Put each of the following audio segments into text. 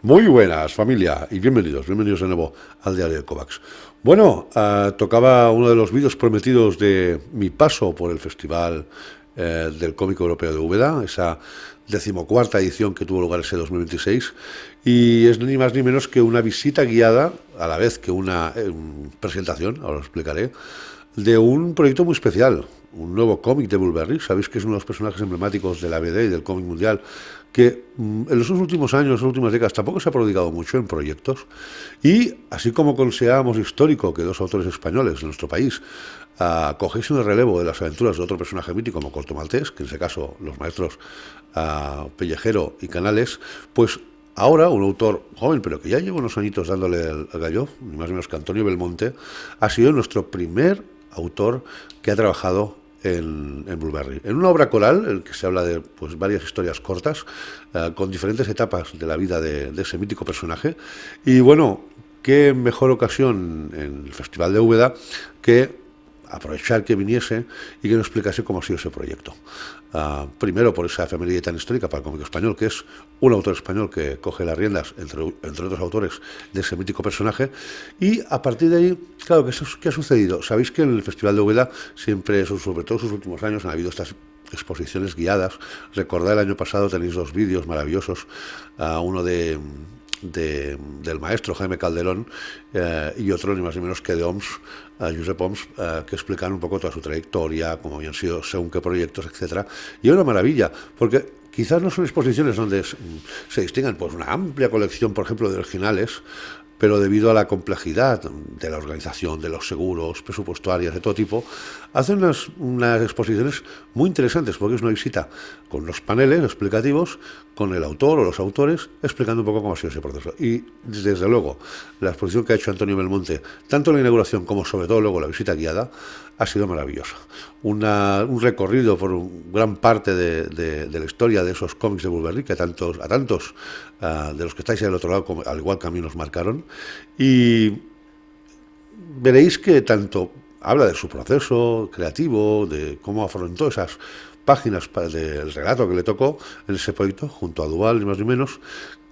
Muy buenas, familia, y bienvenidos de nuevo al Diario de Kovacs. Bueno, tocaba uno de los vídeos prometidos de mi paso por el Festival del Cómic Europeo de Úbeda, esa 14ª edición que tuvo lugar ese 2026, y es ni más ni menos que una visita guiada, a la vez que una presentación, ahora lo explicaré, de un proyecto muy especial, un nuevo cómic de Bulberry. Sabéis que es uno de los personajes emblemáticos de la BD y del cómic mundial, que en los últimos años, en las últimas décadas, tampoco se ha prodigado mucho en proyectos. Y así como considerábamos histórico que dos autores españoles de nuestro país cogiesen el relevo de las aventuras de otro personaje mítico como Corto Maltés, que en ese caso los maestros Pellejero y Canales, pues ahora un autor joven, pero que ya lleva unos añitos dándole el gallo, ni más ni menos que Antonio Belmonte, ha sido nuestro primer autor que ha trabajado en Bulberry. En una obra coral, en el que se habla de pues, varias historias cortas, con diferentes etapas de la vida de ese mítico personaje. Y bueno, qué mejor ocasión en el Festival de Úbeda que aprovechar que viniese y que nos explicase cómo ha sido ese proyecto. Primero, por esa efeméride tan histórica para el cómic español, que es un autor español que coge las riendas, entre otros autores, de ese mítico personaje. Y a partir de ahí, claro, ¿qué ha sucedido? Sabéis que en el Festival de Úbeda siempre, sobre todo en sus últimos años, han habido estas exposiciones guiadas. Recordad, el año pasado tenéis dos vídeos maravillosos, uno del maestro Jaime Calderón y otro ni más ni menos que de Oms, Josep Oms, que explican un poco toda su trayectoria, cómo habían sido según qué proyectos, etcétera. Y es una maravilla, porque quizás no son exposiciones donde se distingan pues una amplia colección, por ejemplo, de originales, pero debido a la complejidad de la organización, de los seguros, presupuestarias, de todo tipo, hacen unas exposiciones muy interesantes, porque es una visita con los paneles explicativos, con el autor o los autores, explicando un poco cómo ha sido ese proceso. Y, desde luego, la exposición que ha hecho Antonio Belmonte, tanto la inauguración como, sobre todo, luego la visita guiada, ha sido maravillosa. Un recorrido por gran parte de la historia de esos cómics de Bulberry, que a tantos de los que estáis ahí al otro lado, como, al igual que a mí, nos marcaron. Y veréis que tanto habla de su proceso creativo, de cómo afrontó esas páginas del relato que le tocó en ese proyecto, junto a Duval, ni más ni menos,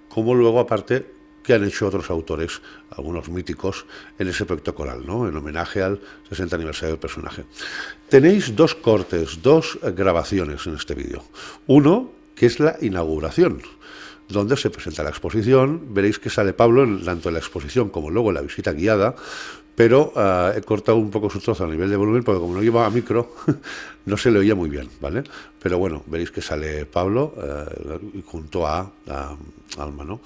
como luego, aparte, que han hecho otros autores, algunos míticos, en ese proyecto coral, ¿no? En homenaje al 60 aniversario del personaje. Tenéis dos cortes, dos grabaciones en este vídeo. Uno, que es la inauguración, donde se presenta la exposición. Veréis que sale Pablo tanto en la exposición como luego en la visita guiada, pero he cortado un poco su trozo a nivel de volumen, porque como no llevaba micro, no se le oía muy bien, ¿vale? Pero bueno, veréis que sale Pablo junto a Alma, ¿no?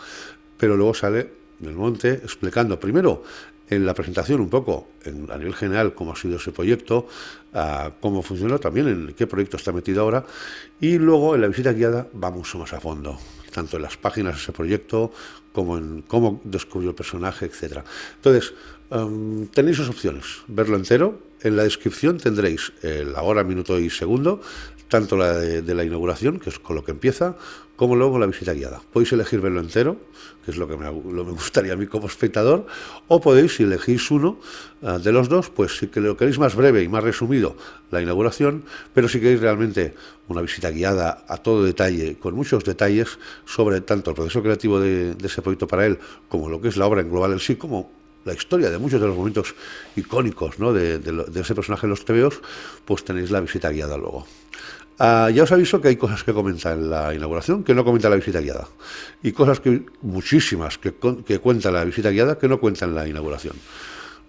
Pero luego sale Belmonte explicando primero en la presentación un poco a nivel general cómo ha sido ese proyecto, cómo funcionó, también en qué proyecto está metido ahora, y luego en la visita guiada va mucho más a fondo, tanto en las páginas de ese proyecto como en cómo descubrió el personaje, etcétera. Entonces, tenéis dos opciones: verlo entero. En la descripción tendréis la hora, minuto y segundo, tanto la de la inauguración, que es con lo que empieza, como luego la visita guiada. Podéis elegir verlo entero, que es lo que me gustaría a mí como espectador, o podéis, si elegís uno de los dos, pues si lo queréis más breve y más resumido, la inauguración, pero si queréis realmente una visita guiada a todo detalle, con muchos detalles sobre tanto el proceso creativo de ese proyecto para él, como lo que es la obra en global en sí, como la historia de muchos de los momentos icónicos, ¿no? de ese personaje en los tebeos, pues tenéis la visita guiada luego. Ya os aviso que hay cosas que comenta en la inauguración que no comenta la visita guiada, y cosas muchísimas que cuenta la visita guiada que no cuenta en la inauguración.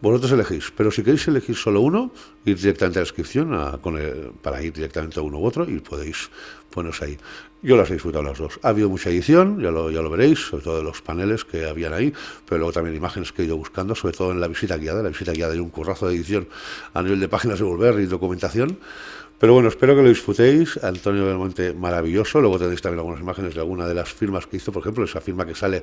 Vosotros elegís, pero si queréis elegir solo uno, ir directamente a la descripción para ir directamente a uno u otro, y podéis poneros ahí. Yo las he disfrutado las dos. Ha habido mucha edición, ya lo veréis, sobre todo de los paneles que habían ahí, pero luego también imágenes que he ido buscando, sobre todo en la visita guiada. La visita guiada hay un currazo de edición a nivel de páginas de Bulberry y documentación. Pero bueno, espero que lo disfrutéis. Antonio Belmonte, maravilloso. Luego tenéis también algunas imágenes de alguna de las firmas que hizo. Por ejemplo, esa firma que sale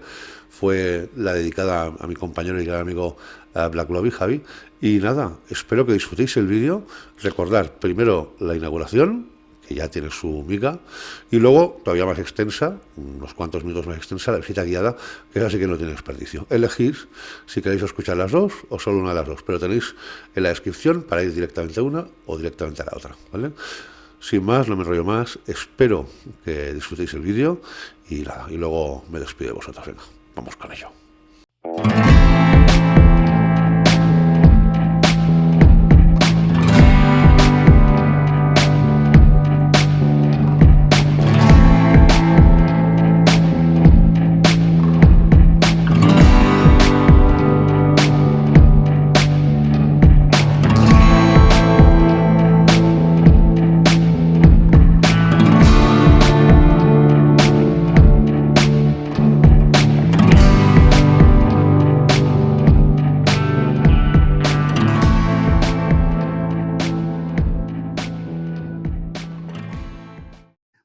fue la dedicada a mi compañero y gran amigo Black Lobby, Javi. Y nada, espero que disfrutéis el vídeo. Recordad primero la inauguración, que ya tiene su miga, y luego, todavía más extensa, unos cuantos minutos más extensa, la visita guiada, que esa sí que no tiene desperdicio. Elegís si queréis escuchar las dos o solo una de las dos, pero tenéis en la descripción para ir directamente a una o directamente a la otra, ¿vale? Sin más, no me enrollo más, espero que disfrutéis el vídeo y luego me despido de vosotros. Venga. Vamos con ello.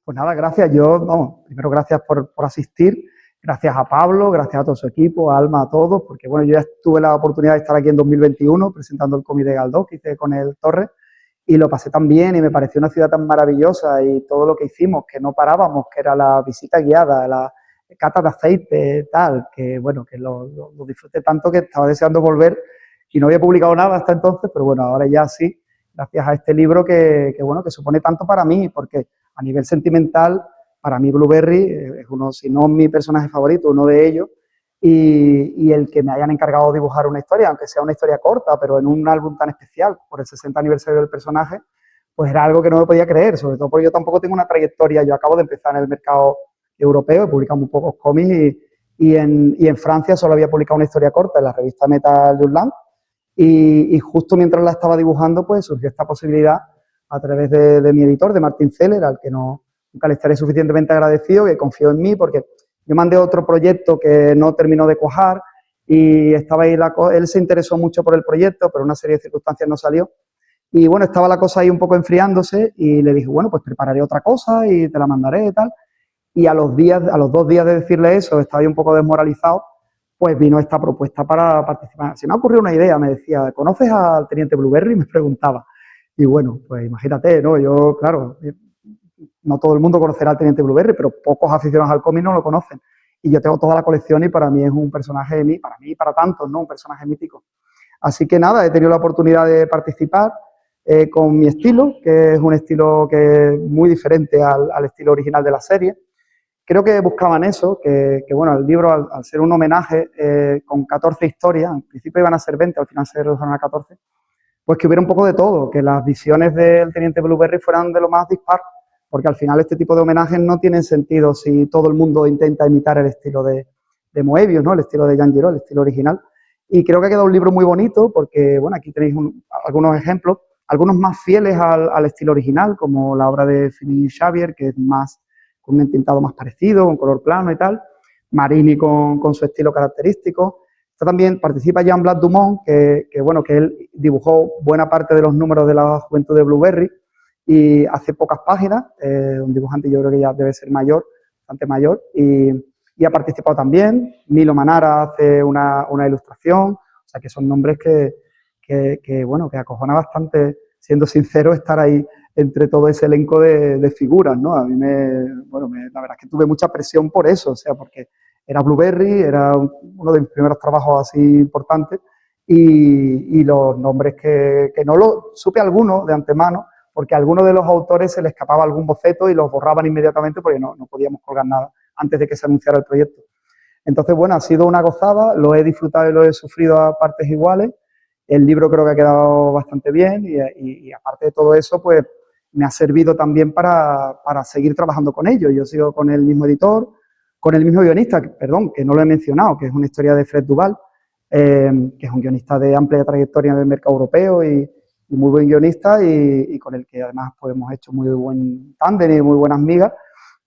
Pues nada, gracias. Primero gracias por asistir, gracias a Pablo, gracias a todo su equipo, a Alma, a todos, porque bueno, yo ya tuve la oportunidad de estar aquí en 2021 presentando el cómic de Galdós que hice con el Torres y lo pasé tan bien y me pareció una ciudad tan maravillosa y todo lo que hicimos, que no parábamos, que era la visita guiada, la cata de aceite, tal, que bueno, que lo disfruté tanto que estaba deseando volver y no había publicado nada hasta entonces, pero bueno, ahora ya sí, gracias a este libro que bueno, que supone tanto para mí, porque a nivel sentimental, para mí Blueberry es uno, si no mi personaje favorito, uno de ellos, y el que me hayan encargado de dibujar una historia, aunque sea una historia corta, pero en un álbum tan especial, por el 60 aniversario del personaje, pues era algo que no me podía creer, sobre todo porque yo tampoco tengo una trayectoria, yo acabo de empezar en el mercado europeo, he publicado muy pocos cómics y en Francia solo había publicado una historia corta en la revista Metal de Urland, y justo mientras la estaba dibujando, pues surgió esta posibilidad a través de mi editor, de Martin Zeller, al que nunca le estaré suficientemente agradecido, que confió en mí, porque yo mandé otro proyecto que no terminó de cuajar y estaba ahí él se interesó mucho por el proyecto, pero una serie de circunstancias no salió. Y bueno, estaba la cosa ahí un poco enfriándose y le dije, bueno, pues prepararé otra cosa y te la mandaré y tal. Y a los 2 días de decirle eso, estaba ahí un poco desmoralizado, pues vino esta propuesta para participar. Se me ha ocurrido una idea, me decía, ¿conoces al teniente Blueberry? Me preguntaba. Y bueno, pues imagínate, ¿no? Yo, claro, no todo el mundo conocerá al teniente Blueberry, pero pocos aficionados al cómic no lo conocen. Y yo tengo toda la colección y para mí es un personaje, para mí y para tantos, ¿no? Un personaje mítico. Así que nada, he tenido la oportunidad de participar con mi estilo, que es un estilo que es muy diferente al estilo original de la serie. Creo que buscaban eso, que bueno, el libro, al ser un homenaje con 14 historias, en principio iban a ser 20, al final se redujeron a 14, pues que hubiera un poco de todo, que las visiones del teniente Blueberry fueran de lo más dispar, porque al final este tipo de homenajes no tienen sentido si todo el mundo intenta imitar el estilo de Moebius, ¿no? El estilo de Jean Giraud, el estilo original. Y creo que ha quedado un libro muy bonito, porque bueno, aquí tenéis algunos ejemplos, algunos más fieles al estilo original, como la obra de Philippe Xavier, que es más con un entintado más parecido, con color plano y tal, Marini con su estilo característico. También participa Jean-Blas Dumont, que él dibujó buena parte de los números de la juventud de Blueberry y hace pocas páginas, un dibujante yo creo que ya debe ser mayor, bastante mayor, y ha participado también. Milo Manara hace una ilustración, o sea que son nombres que acojona bastante, siendo sincero, estar ahí entre todo ese elenco de figuras, ¿no? A mí la verdad es que tuve mucha presión por eso, o sea, porque era Blueberry, era uno de mis primeros trabajos así importantes y los nombres que no lo supe algunos de antemano, porque a algunos de los autores se les escapaba algún boceto y los borraban inmediatamente porque no podíamos colgar nada antes de que se anunciara el proyecto. Entonces, bueno, ha sido una gozada, lo he disfrutado y lo he sufrido a partes iguales. El libro creo que ha quedado bastante bien y aparte de todo eso, pues me ha servido también para seguir trabajando con ellos. Yo sigo con el mismo editor, con el mismo guionista, perdón, que no lo he mencionado, que es una historia de Fred Duval, que es un guionista de amplia trayectoria en el mercado europeo y muy buen guionista y con el que además pues, hemos hecho muy buen tándem y muy buenas migas.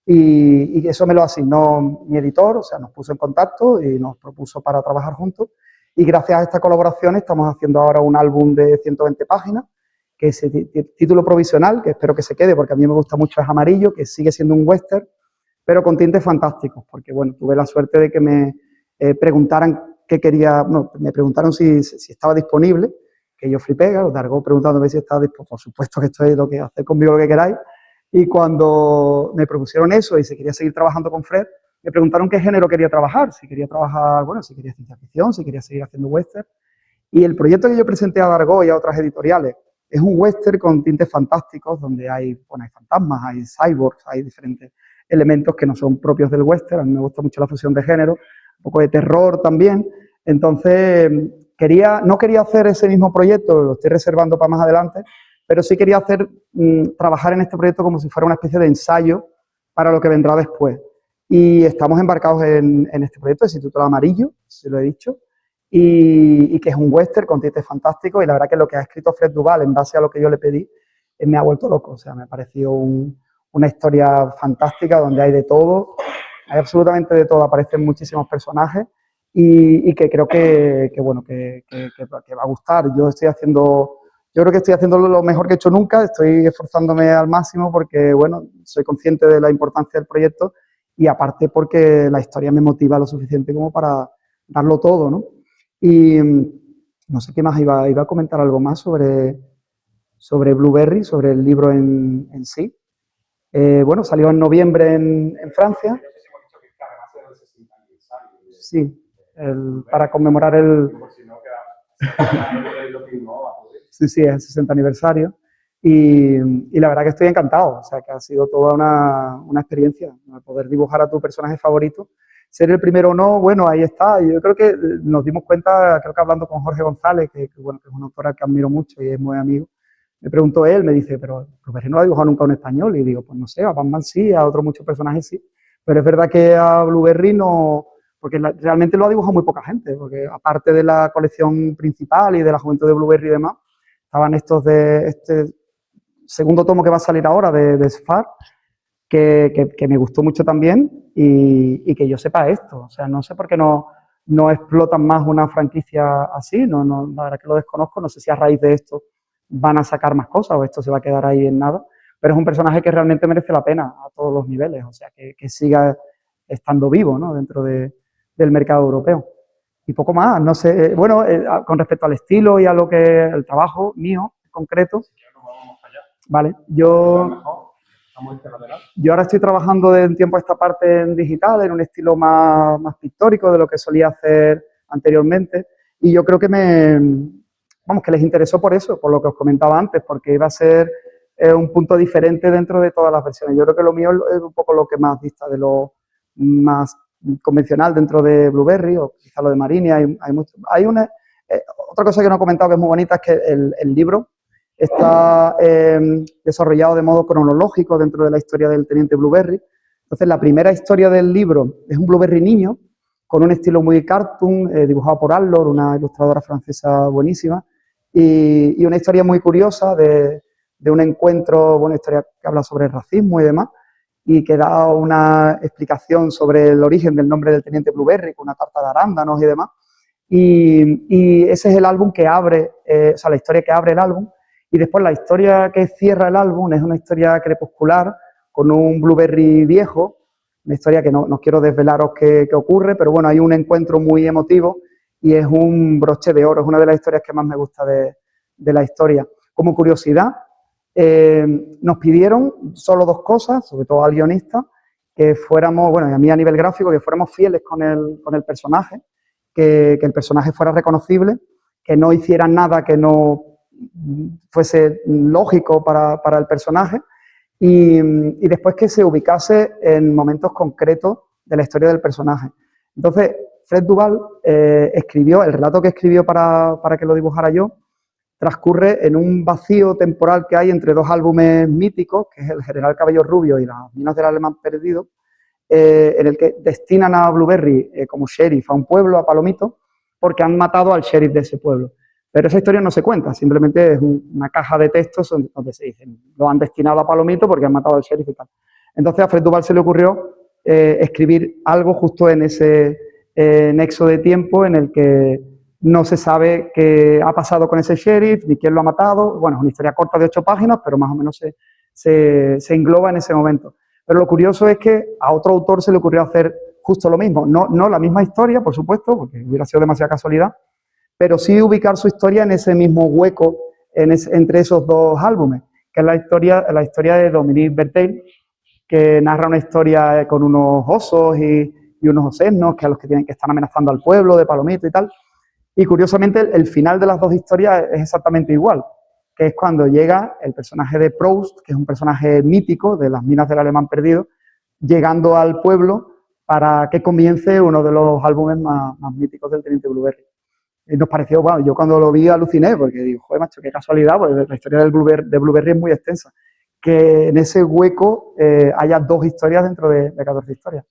Y eso me lo asignó mi editor, o sea, nos puso en contacto y nos propuso para trabajar juntos. Y gracias a esta colaboración estamos haciendo ahora un álbum de 120 páginas, que es título provisional, que espero que se quede, porque a mí me gusta mucho, es Amarillo, que sigue siendo un western, pero con tintes fantásticos, porque bueno, tuve la suerte de que me preguntaran qué quería, no, me preguntaron si estaba disponible, que yo flipé, claro, Dargo preguntándome si estaba disponible, por supuesto que estoy lo que hacer conmigo lo que queráis, y cuando me propusieron eso y se quería seguir trabajando con Fred, me preguntaron qué género quería trabajar, si quería trabajar, bueno, si quería ciencia ficción, si quería seguir haciendo western, y el proyecto que yo presenté a Dargo y a otras editoriales es un western con tintes fantásticos, donde hay fantasmas, hay cyborgs, hay diferentes elementos que no son propios del western. A mí me gusta mucho la fusión de género, un poco de terror también. Entonces, no quería hacer ese mismo proyecto, lo estoy reservando para más adelante, pero sí quería trabajar en este proyecto como si fuera una especie de ensayo para lo que vendrá después. Y estamos embarcados en este proyecto que se titula Amarillo, si lo he dicho, y que es un western con tintes fantásticos, y la verdad que lo que ha escrito Fred Duvall en base a lo que yo le pedí me ha vuelto loco. O sea, me ha parecido una historia fantástica donde hay de todo, hay absolutamente de todo, aparecen muchísimos personajes y que creo que va a gustar. Yo creo que estoy haciendo lo mejor que he hecho nunca, estoy esforzándome al máximo porque, bueno, soy consciente de la importancia del proyecto y aparte porque la historia me motiva lo suficiente como para darlo todo, ¿no? Y no sé qué más, iba a comentar algo más sobre Blueberry, sobre el libro en sí. Bueno, salió en noviembre en Francia. Sí, para conmemorar sí, sí, es el 60 aniversario. Y la verdad que estoy encantado, o sea, que ha sido toda una experiencia, poder dibujar a tu personaje favorito. Ser el primero o no, bueno, ahí está. Yo creo que nos dimos cuenta, creo que hablando con Jorge González, bueno, que es un autor al que admiro mucho y es muy amigo, me preguntó él, me dice, pero Blueberry no lo ha dibujado nunca en español. Y digo, pues no sé, a Batman sí, a otros muchos personajes sí. Pero es verdad que a Blueberry no, porque realmente lo ha dibujado muy poca gente, porque aparte de la colección principal y de la juventud de Blueberry y demás, estaban estos de este segundo tomo que va a salir ahora de Sfar, que me gustó mucho también y que yo sepa esto. O sea, no sé por qué no explotan más una franquicia así, la verdad que lo desconozco, no sé si a raíz de esto van a sacar más cosas o esto se va a quedar ahí en nada, pero es un personaje que realmente merece la pena a todos los niveles, o sea, que siga estando vivo, ¿no?, dentro del mercado europeo. Y poco más, no sé, bueno, con respecto al estilo y a lo que el trabajo mío en concreto, vale, yo ahora estoy trabajando de un tiempo a esta parte en digital, en un estilo más pictórico de lo que solía hacer anteriormente, y yo creo que que les interesó por eso, por lo que os comentaba antes, porque iba a ser un punto diferente dentro de todas las versiones. Yo creo que lo mío es un poco lo que más dista de lo más convencional dentro de Blueberry, o quizá lo de Marini. Otra cosa que no he comentado que es muy bonita es que el libro está desarrollado de modo cronológico dentro de la historia del Teniente Blueberry. Entonces, la primera historia del libro es un Blueberry niño, con un estilo muy cartoon, dibujado por Allor, una ilustradora francesa buenísima, y una historia muy curiosa de un encuentro, una historia que habla sobre el racismo y demás, y que da una explicación sobre el origen del nombre del Teniente Blueberry, con una tarta de arándanos y demás. Y ese es el álbum que abre, la historia que abre el álbum. Y después la historia que cierra el álbum es una historia crepuscular con un Blueberry viejo, una historia que no quiero desvelaros qué ocurre, pero bueno, hay un encuentro muy emotivo y es un broche de oro, es una de las historias que más me gusta de la historia. Como curiosidad, nos pidieron solo dos cosas, sobre todo al guionista, que fuéramos, bueno, y a mí a nivel gráfico, que fuéramos fieles con el personaje, que el personaje fuera reconocible, que no hiciera nada que no fuese lógico para el personaje y después que se ubicase en momentos concretos de la historia del personaje. Entonces, Fred Duvall escribió, el relato que escribió para que lo dibujara yo, transcurre en un vacío temporal que hay entre dos álbumes míticos, que es El General Cabello Rubio y Las Minas del Alemán Perdido, en el que destinan a Blueberry como sheriff a un pueblo, a Palomito, porque han matado al sheriff de ese pueblo. Pero esa historia no se cuenta, simplemente es una caja de textos donde se dice, lo han destinado a Palomito porque han matado al sheriff y tal. Entonces a Fred Duvall se le ocurrió escribir algo justo en ese nexo de tiempo en el que no se sabe qué ha pasado con ese sheriff, ni quién lo ha matado. Bueno, es una historia corta de 8 páginas, pero más o menos se engloba en ese momento. Pero lo curioso es que a otro autor se le ocurrió hacer justo lo mismo. No la misma historia, por supuesto, porque hubiera sido demasiada casualidad, pero sí ubicar su historia en ese mismo hueco entre esos dos álbumes, que es la historia de Dominique Bertheil, que narra una historia con unos osos y unos osesnos que a los que están amenazando al pueblo de Palomito y tal. Y curiosamente el final de las dos historias es exactamente igual, que es cuando llega el personaje de Proust, que es un personaje mítico de Las Minas del Alemán Perdido, llegando al pueblo para que comience uno de los álbumes más míticos del Teniente Blueberry. Y nos pareció, bueno, yo cuando lo vi aluciné, porque digo, joder, macho, qué casualidad, porque la historia de Blueberry es muy extensa. Que en ese hueco haya 2 historias dentro de 14 historias.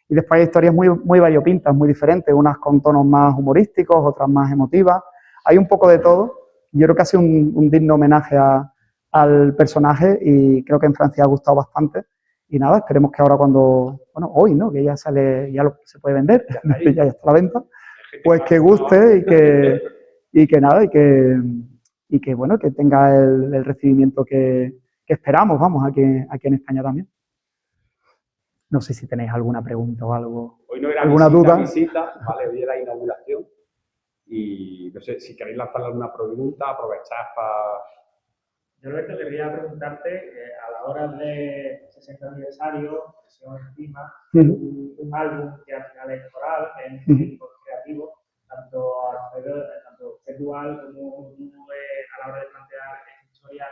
Y después hay historias muy variopintas, muy diferentes, unas con tonos más humorísticos, otras más emotivas. Hay un poco de todo. Yo creo que ha sido un digno homenaje al personaje y creo que en Francia ha gustado bastante. Y nada, esperemos que ahora cuando, bueno, hoy, ¿no? Que ya sale, se puede vender, ya está a la venta, pues que guste y que nada, y que bueno, que tenga el recibimiento que esperamos, vamos, aquí en España también. No sé si tenéis alguna pregunta o algo. Hoy no era alguna visita, vale, hoy era inauguración. Y no sé si queréis lanzar alguna pregunta, aprovechar para... Yo, Roberto, quería preguntarte, a la hora de 60 aniversario, presión encima, un álbum que al final es coral, que es un creativo, tanto conceptual como a la hora de plantear esta historia,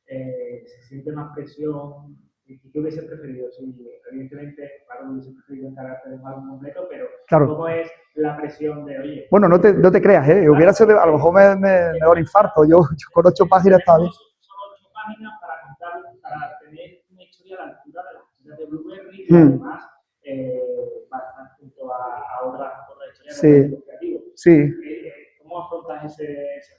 se siente más presión. ¿Qué hubiese preferido? Sí, evidentemente, claro, hubiese preferido encargarte de un álbum completo, pero claro. ¿cómo es la presión de, oye? Bueno, no te creas, ¿eh? Hubiera sido, a lo mejor me da un infarto. Yo con 8 páginas estaba bien. Solo 8 páginas para tener una historia a la altura de la historia de Blueberry y además va a estar junto a otras historias de creativos. Sí. ¿Cómo afrontas ese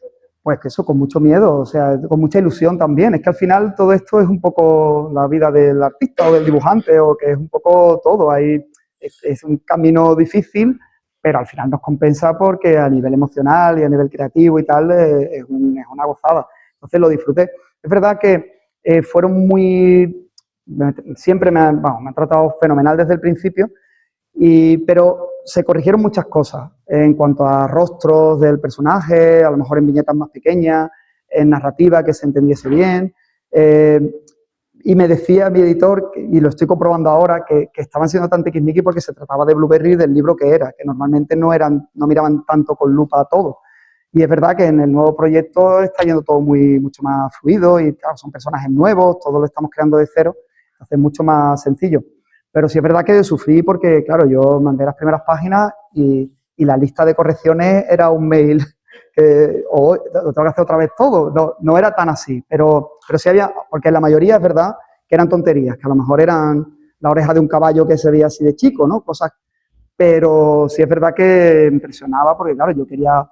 reto? Pues que eso, con mucho miedo, o sea, con mucha ilusión también. Es que al final todo esto es un poco la vida del artista o del dibujante, o que es un poco todo. Es un camino difícil, pero al final nos compensa porque a nivel emocional y a nivel creativo y tal es una gozada. Entonces lo disfruté. Es verdad que fueron siempre me han tratado fenomenal desde el principio, pero se corrigieron muchas cosas en cuanto a rostros del personaje, a lo mejor en viñetas más pequeñas, en narrativa que se entendiese bien. Y me decía mi editor, y lo estoy comprobando ahora, que estaban siendo tan tiquismiquis porque se trataba de Blueberry del libro que era, que normalmente no miraban tanto con lupa a todo. Y es verdad que en el nuevo proyecto está yendo todo mucho más fluido y claro, son personajes nuevos, todo lo estamos creando de cero, entonces es mucho más sencillo. Pero sí es verdad que sufrí porque, claro, yo mandé las primeras páginas y la lista de correcciones era un mail o lo tengo que hacer otra vez todo. No era tan así, pero sí había, porque la mayoría es verdad que eran tonterías, que a lo mejor eran la oreja de un caballo que se veía así de chico, ¿no? Cosas, pero sí es verdad que impresionaba porque, claro, yo quería,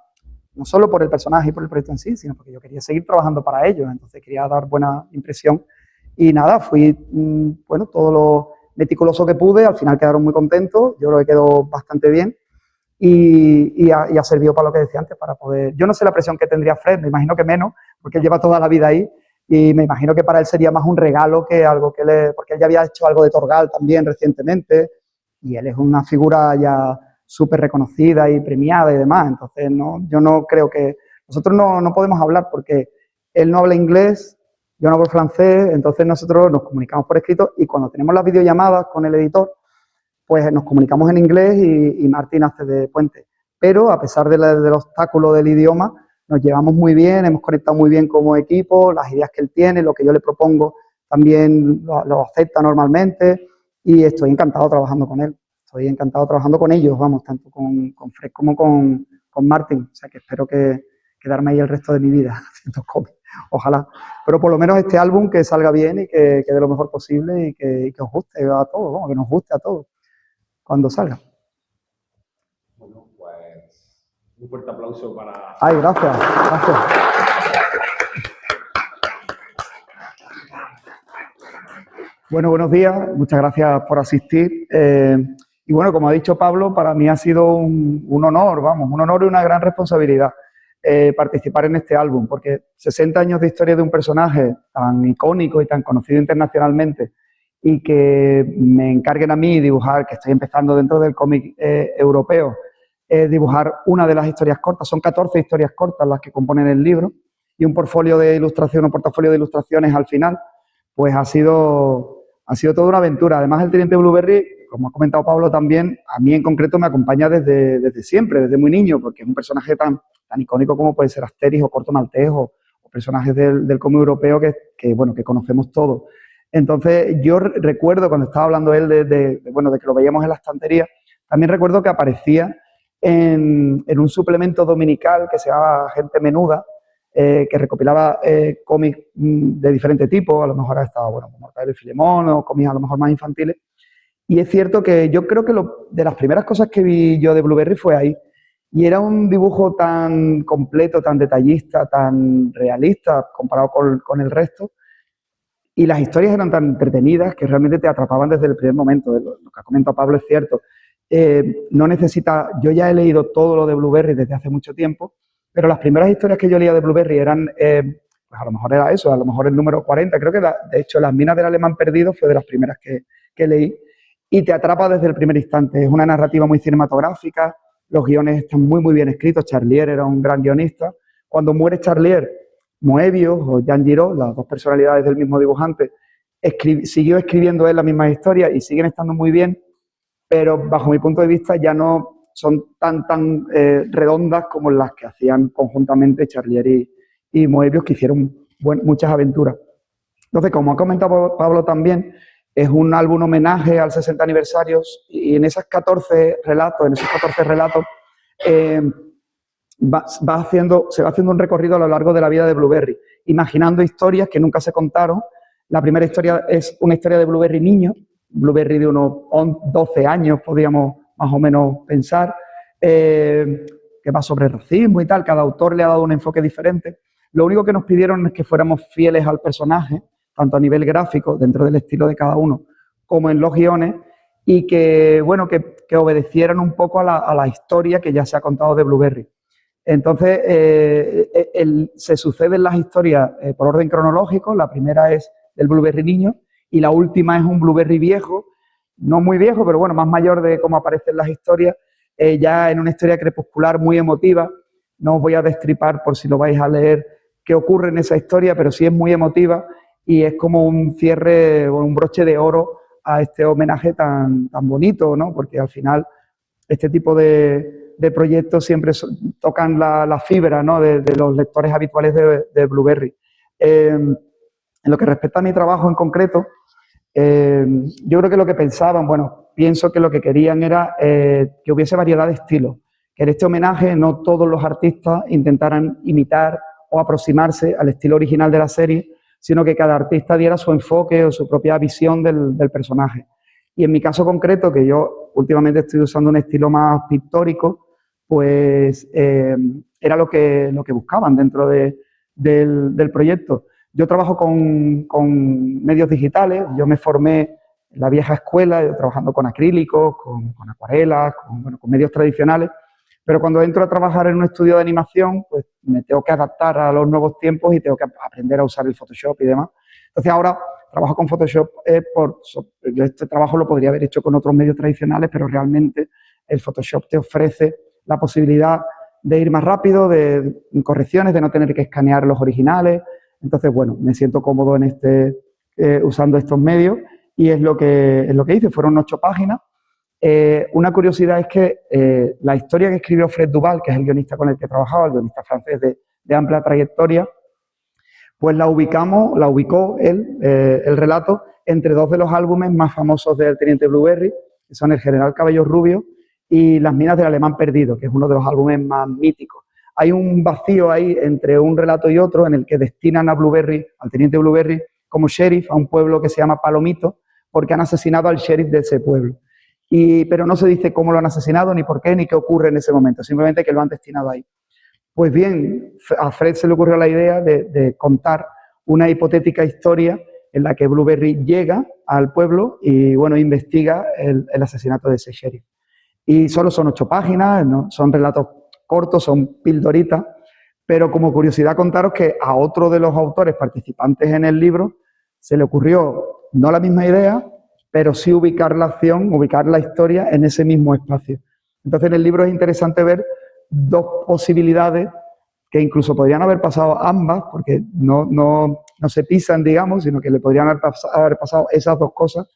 no solo por el personaje y por el proyecto en sí, sino porque yo quería seguir trabajando para ellos, entonces quería dar buena impresión. Y nada, fui, bueno, todo lo meticuloso que pude, al final quedaron muy contentos, yo creo que quedó bastante bien y ha servido para lo que decía antes, para poder... Yo no sé la presión que tendría Fred, me imagino que menos, porque él lleva toda la vida ahí y me imagino que para él sería más un regalo que algo que porque él ya había hecho algo de Torgal también recientemente y él es una figura ya súper reconocida y premiada y demás, entonces yo no creo que... Nosotros no podemos hablar porque él no habla inglés, yo no hablo francés, entonces nosotros nos comunicamos por escrito y cuando tenemos las videollamadas con el editor, pues nos comunicamos en inglés y Martín hace de puente. Pero a pesar del obstáculo del idioma, nos llevamos muy bien, hemos conectado muy bien como equipo, las ideas que él tiene, lo que yo le propongo también lo acepta normalmente y estoy encantado trabajando con él. Estoy encantado trabajando con ellos, vamos, tanto con Fred como con Martín. O sea que espero quedarme ahí el resto de mi vida haciendo cómics. Ojalá. Pero por lo menos este álbum que salga bien y que quede lo mejor posible y que os guste a todos, ¿no? Que nos guste a todos cuando salga. Bueno, pues un fuerte aplauso para... Ay, gracias. Bueno, buenos días. Muchas gracias por asistir. Y bueno, como ha dicho Pablo, para mí ha sido un honor, un honor y una gran responsabilidad participar en este álbum, porque 60 años de historia de un personaje tan icónico y tan conocido internacionalmente y que me encarguen a mí dibujar, que estoy empezando dentro del cómic europeo, dibujar una de las historias cortas, son 14 historias cortas las que componen el libro y un portfolio de ilustraciones al final, pues ha sido toda una aventura. Además, el Teniente Blueberry, como ha comentado Pablo también, a mí en concreto me acompaña desde siempre, desde muy niño, porque es un personaje tan icónico como puede ser Asterix o Corto Maltés o personajes del cómic europeo que conocemos todos. Entonces, yo recuerdo cuando estaba hablando él de que lo veíamos en la estantería, También recuerdo que aparecía en un suplemento dominical que se llamaba Gente Menuda, que recopilaba cómics de diferente tipo, a lo mejor estaba, bueno, como Mortadelo y Filemón, o cómics a lo mejor más infantiles. Y es cierto que yo creo que de las primeras cosas que vi yo de Blueberry fue ahí. Y era un dibujo tan completo, tan detallista, tan realista comparado con el resto. Y las historias eran tan entretenidas que realmente te atrapaban desde el primer momento. Lo que ha comentado Pablo es cierto. No necesita, yo ya he leído todo lo de Blueberry desde hace mucho tiempo, pero las primeras historias que yo leía de Blueberry eran, pues a lo mejor era eso, a lo mejor el número 40. Creo que de hecho Las minas del alemán perdido fue de las primeras que leí. Y te atrapa desde el primer instante. Es una narrativa muy cinematográfica, los guiones están muy, muy bien escritos. Charlier era un gran guionista. Cuando muere Charlier, Moebius o Jean Giraud, las dos personalidades del mismo dibujante, siguió escribiendo él la misma historia y siguen estando muy bien, pero bajo mi punto de vista ya no son tan redondas como las que hacían conjuntamente Charlier y Moebius, que hicieron muchas aventuras. Entonces, como ha comentado Pablo también, es un álbum homenaje al 60 aniversario y en esos 14 relatos, se va haciendo un recorrido a lo largo de la vida de Blueberry, imaginando historias que nunca se contaron. La primera historia es una historia de Blueberry niño, Blueberry de unos 12 años, podríamos más o menos pensar, que va sobre racismo y tal. Cada autor le ha dado un enfoque diferente. Lo único que nos pidieron es que fuéramos fieles al personaje, tanto a nivel gráfico, dentro del estilo de cada uno, como en los guiones, y que, bueno, que obedecieran un poco a la historia que ya se ha contado de Blueberry. Entonces, se suceden las historias por orden cronológico. La primera es del Blueberry niño y la última es un Blueberry viejo, no muy viejo, pero bueno, más mayor de cómo aparecen las historias, ya en una historia crepuscular muy emotiva. No os voy a destripar por si lo vais a leer qué ocurre en esa historia, pero sí es muy emotiva y es como un cierre o un broche de oro a este homenaje tan bonito, ¿no? Porque al final este tipo de proyectos siempre tocan la fibra, ¿no?, de los lectores habituales de Blueberry. En lo que respecta a mi trabajo en concreto, yo creo que lo que pensaban, bueno, pienso que lo que querían era que hubiese variedad de estilos, que en este homenaje no todos los artistas intentaran imitar o aproximarse al estilo original de la serie, sino que cada artista diera su enfoque o su propia visión del personaje. Y en mi caso concreto, que yo últimamente estoy usando un estilo más pictórico, pues era lo que buscaban dentro del proyecto. Yo trabajo con medios digitales, yo me formé en la vieja escuela, trabajando con acrílicos, con acuarelas, con medios tradicionales, pero cuando entro a trabajar en un estudio de animación, pues me tengo que adaptar a los nuevos tiempos y tengo que aprender a usar el Photoshop y demás. Entonces ahora trabajo con Photoshop, yo este trabajo lo podría haber hecho con otros medios tradicionales, pero realmente el Photoshop te ofrece la posibilidad de ir más rápido, de correcciones, de no tener que escanear los originales. Entonces, bueno, me siento cómodo en usando estos medios y es lo que hice. Fueron 8 páginas. Una curiosidad es que la historia que escribió Fred Duval, que es el guionista con el que he trabajado, el guionista francés de amplia trayectoria, pues la ubicó él, el relato, entre 2 de los álbumes más famosos del Teniente Blueberry, que son El General Cabello Rubio y Las minas del alemán perdido, que es uno de los álbumes más míticos. Hay un vacío ahí entre un relato y otro en el que destinan a Blueberry, al Teniente Blueberry, como sheriff a un pueblo que se llama Palomito, porque han asesinado al sheriff de ese pueblo. Pero no se dice cómo lo han asesinado, ni por qué, ni qué ocurre en ese momento, simplemente que lo han destinado ahí. Pues bien, a Fred se le ocurrió la idea de contar una hipotética historia en la que Blueberry llega al pueblo y, bueno, investiga el asesinato de ese sheriff. Y solo son 8 páginas, ¿no? Son relatos cortos, son pildoritas, pero como curiosidad contaros que a otro de los autores participantes en el libro se le ocurrió no la misma idea, pero sí ubicar la acción, ubicar la historia en ese mismo espacio. Entonces en el libro es interesante ver 2 posibilidades que incluso podrían haber pasado ambas, porque no se pisan, digamos, sino que le podrían haber pasado esas 2 cosas.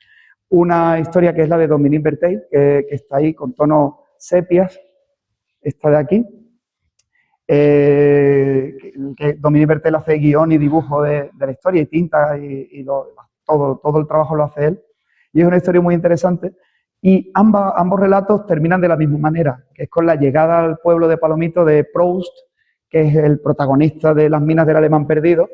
Una historia que es la de Dominique Bertheil, que está ahí con tonos sepias, esta de aquí, que Dominique Bertheil hace guión y dibujo de la historia y tinta y todo el trabajo lo hace él. Y es una historia muy interesante Y ambos relatos terminan de la misma manera, que es con la llegada al pueblo de Palomito de Proust, que es el protagonista de Las minas del Alemán perdido,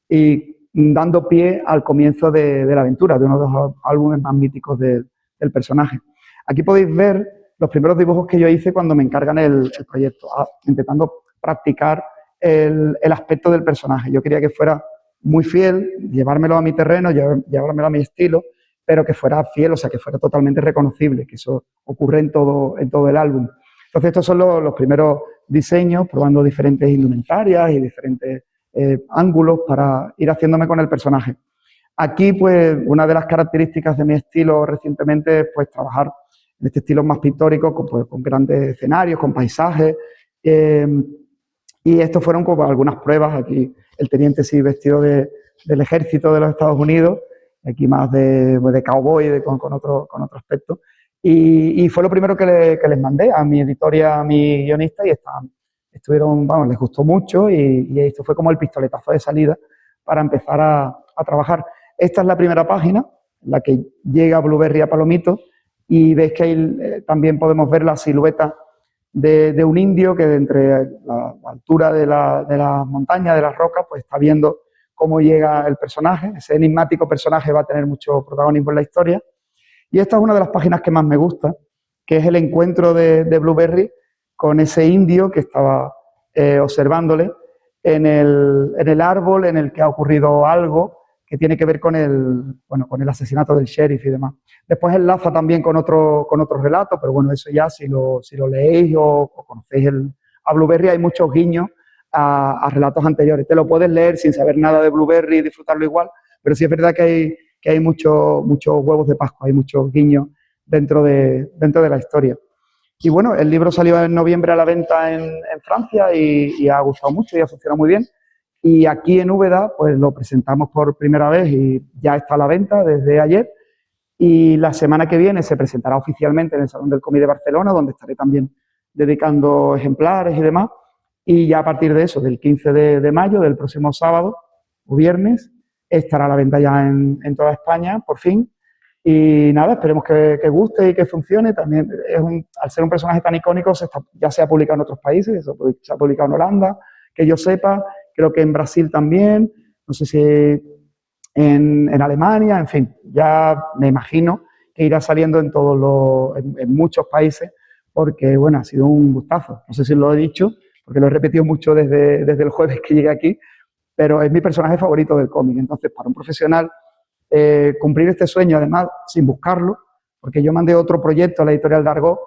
y dando pie al comienzo de la aventura, de uno de los álbumes más míticos del personaje. Aquí podéis ver los primeros dibujos que yo hice cuando me encargan el proyecto, intentando practicar el aspecto del personaje. Yo quería que fuera muy fiel, llevármelo a mi terreno, llevármelo a mi estilo, pero que fuera fiel, o sea, que fuera totalmente reconocible, que eso ocurre en todo el álbum. Entonces, estos son los primeros diseños, probando diferentes indumentarias y diferentes ángulos para ir haciéndome con el personaje. Aquí, pues, una de las características de mi estilo recientemente es, pues, trabajar en este estilo más pictórico, con grandes escenarios, con paisajes, y estos fueron como algunas pruebas. Aquí el teniente sí vestido del ejército de los Estados Unidos, aquí más de cowboy, con otro aspecto. Y fue lo primero que les mandé a mi editorial, a mi guionista, y estuvieron, vamos, les gustó mucho, y esto fue como el pistoletazo de salida para empezar a trabajar. Esta es la primera página, en la que llega Blueberry a Palomito, y veis que ahí también podemos ver la silueta de un indio que de entre la altura de la montaña, de las rocas, pues está viendo cómo llega el personaje. Ese enigmático personaje va a tener mucho protagonismo en la historia. Y esta es una de las páginas que más me gusta, que es el encuentro de Blueberry con ese indio que estaba observándole en el árbol en el que ha ocurrido algo que tiene que ver con el asesinato del sheriff y demás. Después enlaza también con otro relato, pero bueno, eso ya si lo leéis o conocéis a Blueberry, hay muchos guiños a relatos anteriores. Te lo puedes leer sin saber nada de Blueberry y disfrutarlo igual, pero sí es verdad que hay muchos huevos de Pascua, hay muchos guiños dentro de la historia. Y bueno, el libro salió en noviembre a la venta en Francia y ha gustado mucho y ha funcionado muy bien. Y aquí en Úbeda, pues lo presentamos por primera vez y ya está a la venta desde ayer. Y la semana que viene se presentará oficialmente en el Salón del Cómic de Barcelona, donde estaré también dedicando ejemplares y demás. Y ya a partir de eso, del 15 de mayo, del próximo sábado o viernes, estará a la venta ya en toda España, por fin. Y nada, esperemos que guste y que funcione. También al ser un personaje tan icónico, ya se ha publicado en otros países, se ha publicado en Holanda, que yo sepa, creo que en Brasil también, no sé si en Alemania, en fin, ya me imagino que irá saliendo en muchos países, porque bueno, ha sido un gustazo. No sé si lo he dicho, porque lo he repetido mucho desde el jueves que llegué aquí, pero es mi personaje favorito del cómic. Entonces, para un profesional, cumplir este sueño, además, sin buscarlo, porque yo mandé otro proyecto a la editorial Dargaud,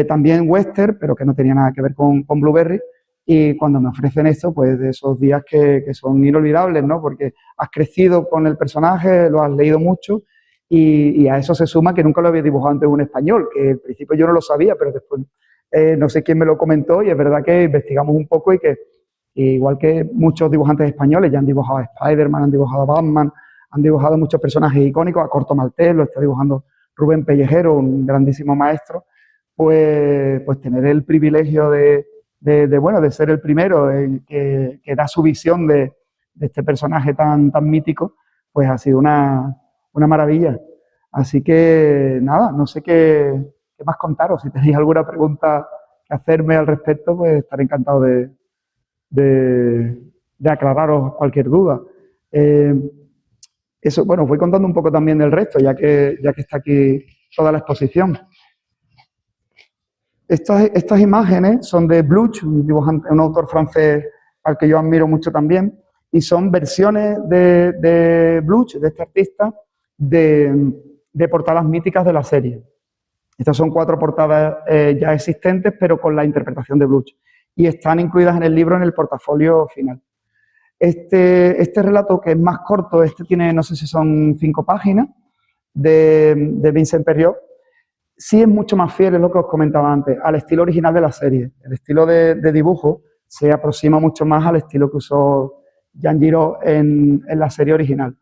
también western, pero que no tenía nada que ver con Blueberry, y cuando me ofrecen esto, pues de esos días que son inolvidables, ¿no? Porque has crecido con el personaje, lo has leído mucho, y a eso se suma que nunca lo había dibujado antes un español, que al principio yo no lo sabía, pero después no sé quién me lo comentó, y es verdad que investigamos un poco y que igual que muchos dibujantes españoles ya han dibujado a Spider-Man, han dibujado a Batman, han dibujado muchos personajes icónicos, a Corto Maltés, lo está dibujando Rubén Pellejero, un grandísimo maestro, pues tener el privilegio de ser el primero que da su visión de este personaje tan mítico, pues ha sido una maravilla. Así que nada, no sé qué más contaros. Si tenéis alguna pregunta que hacerme al respecto, pues estaré encantado de aclararos cualquier duda. Eso, bueno, os voy contando un poco también del resto, ya que está aquí toda la exposición. Estas imágenes son de Bluch, un autor francés al que yo admiro mucho también, y son versiones de Bluch, de este artista, de portadas míticas de la serie. Estas son 4 portadas ya existentes, pero con la interpretación de Bluch, y están incluidas en el libro en el portafolio final. Este relato, que es más corto, tiene, no sé si son 5 páginas, de Vincent Perriot, sí es mucho más fiel, es lo que os comentaba antes, al estilo original de la serie. El estilo de dibujo se aproxima mucho más al estilo que usó Jean Giraud en la serie original.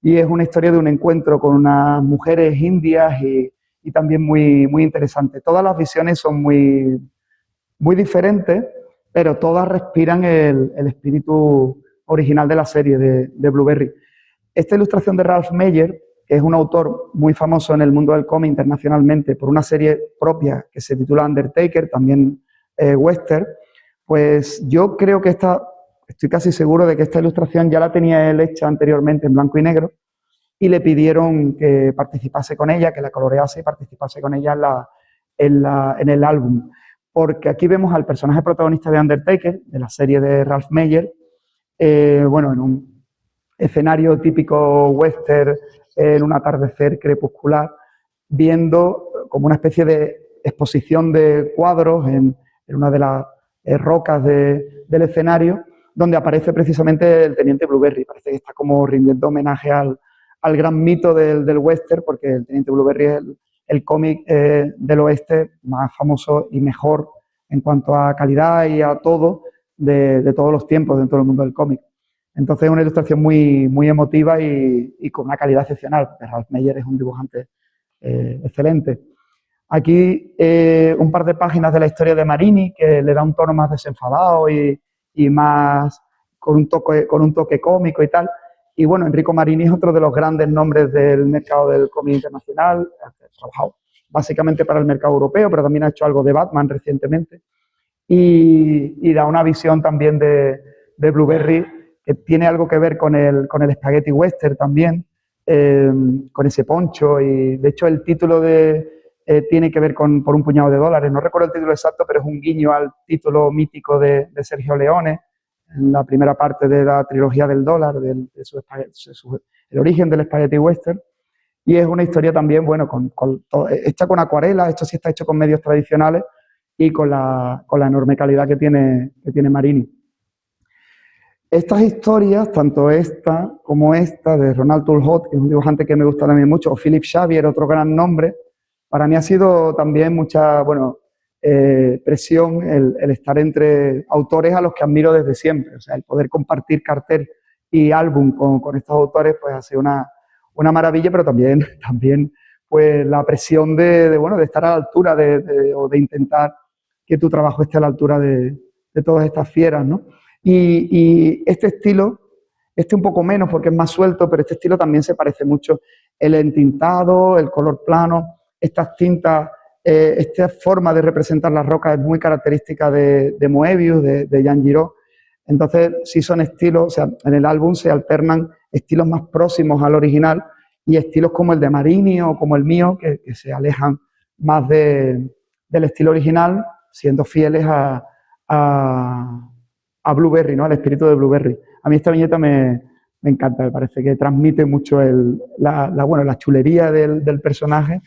Y es una historia de un encuentro con unas mujeres indias y también muy interesante. Todas las visiones son muy diferentes, pero todas respiran el espíritu original de la serie de Blueberry. Esta ilustración de Ralph Meyer que es un autor muy famoso en el mundo del cómic internacionalmente por una serie propia que se titula Undertaker, también western, pues yo creo que estoy casi seguro de que esta ilustración ya la tenía él hecha anteriormente en blanco y negro y le pidieron que participase con ella, que la colorease y participase con ella en el álbum. Porque aquí vemos al personaje protagonista de Undertaker, de la serie de Ralph Meyer, bueno, en un escenario típico western, en un atardecer crepuscular, viendo como una especie de exposición de cuadros en una de las rocas del escenario, donde aparece precisamente el Teniente Blueberry. Parece que está como rindiendo homenaje al gran mito del western, porque el Teniente Blueberry es el cómic del oeste más famoso y mejor en cuanto a calidad y a todo de todos los tiempos dentro del mundo del cómic. Entonces es una ilustración muy, muy emotiva y con una calidad excepcional, porque Ralph Meyer es un dibujante excelente. Aquí un par de páginas de la historia de Marini, que le da un tono más desenfadado y más con un toque cómico y tal. Y bueno, Enrico Marini es otro de los grandes nombres del mercado del cómic internacional. Ha trabajado básicamente para el mercado europeo, pero también ha hecho algo de Batman recientemente. Y da una visión también de Blueberry que tiene algo que ver con el spaghetti western también, con ese poncho. Y de hecho el título tiene que ver por un puñado de dólares. No recuerdo el título exacto, pero es un guiño al título mítico de Sergio Leone, en la primera parte de la trilogía del dólar, el origen del spaghetti western. Y es una historia también, bueno, hecha con acuarela, esto sí está hecho con medios tradicionales y con la enorme calidad que tiene Marini. Estas historias, tanto esta como esta de Ronald Turgot, que es un dibujante que me gusta también mucho, o Philippe Xavier, otro gran nombre, para mí ha sido también mucha, bueno, presión el estar entre autores a los que admiro desde siempre. O sea, el poder compartir cartel y álbum con estos autores, pues ha sido una maravilla, pero también pues la presión de estar a la altura o de intentar que tu trabajo esté a la altura de todas estas fieras, ¿no? Y este estilo, un poco menos porque es más suelto, pero este estilo también se parece mucho. El entintado, el color plano, estas tintas, esta forma de representar las rocas es muy característica de Moebius, de Jean Giraud. Entonces, sí son estilos, o sea, en el álbum se alternan estilos más próximos al original y estilos como el de Marini o como el mío, que se alejan más del estilo original, siendo fieles a Blueberry, ¿no? Al espíritu de Blueberry. A mí esta viñeta me encanta, me parece que transmite mucho la chulería del personaje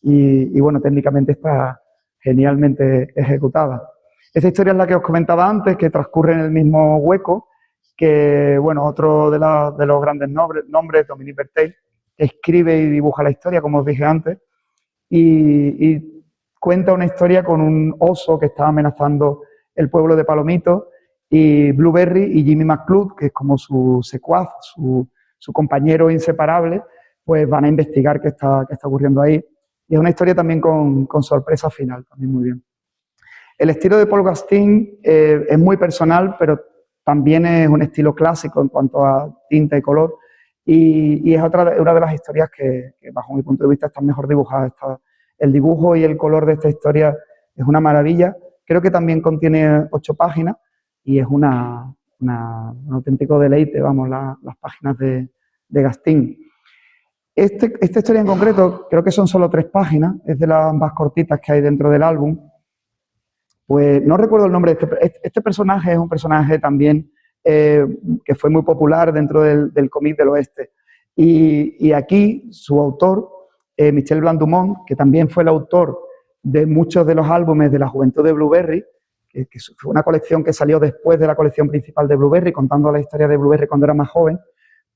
y bueno, técnicamente está genialmente ejecutada. Esta historia es la que os comentaba antes, que transcurre en el mismo hueco, que bueno, otro de los grandes nombres, Dominique Bertheil, que escribe y dibuja la historia, como os dije antes, y cuenta una historia con un oso que está amenazando el pueblo de Palomito, y Blueberry y Jimmy McClure, que es como su secuaz, su compañero inseparable, pues van a investigar qué está ocurriendo ahí. Y es una historia también con sorpresa final, también muy bien. El estilo de Paul Gauguin es muy personal, pero también es un estilo clásico en cuanto a tinta y color, y es una de las historias que, bajo mi punto de vista, están mejor dibujadas. El dibujo y el color de esta historia es una maravilla. Creo que también contiene 8 páginas, y es un auténtico deleite, vamos, las páginas de Gauguin. Esta historia en concreto, creo que son solo 3 páginas, es de las más cortitas que hay dentro del álbum. Pues no recuerdo el nombre de este personaje. Es un personaje también que fue muy popular dentro del cómic del oeste. Y aquí su autor, Michel Blanc-Dumont, que también fue el autor de muchos de los álbumes de la juventud de Blueberry, que fue una colección que salió después de la colección principal de Blueberry, contando la historia de Blueberry cuando era más joven,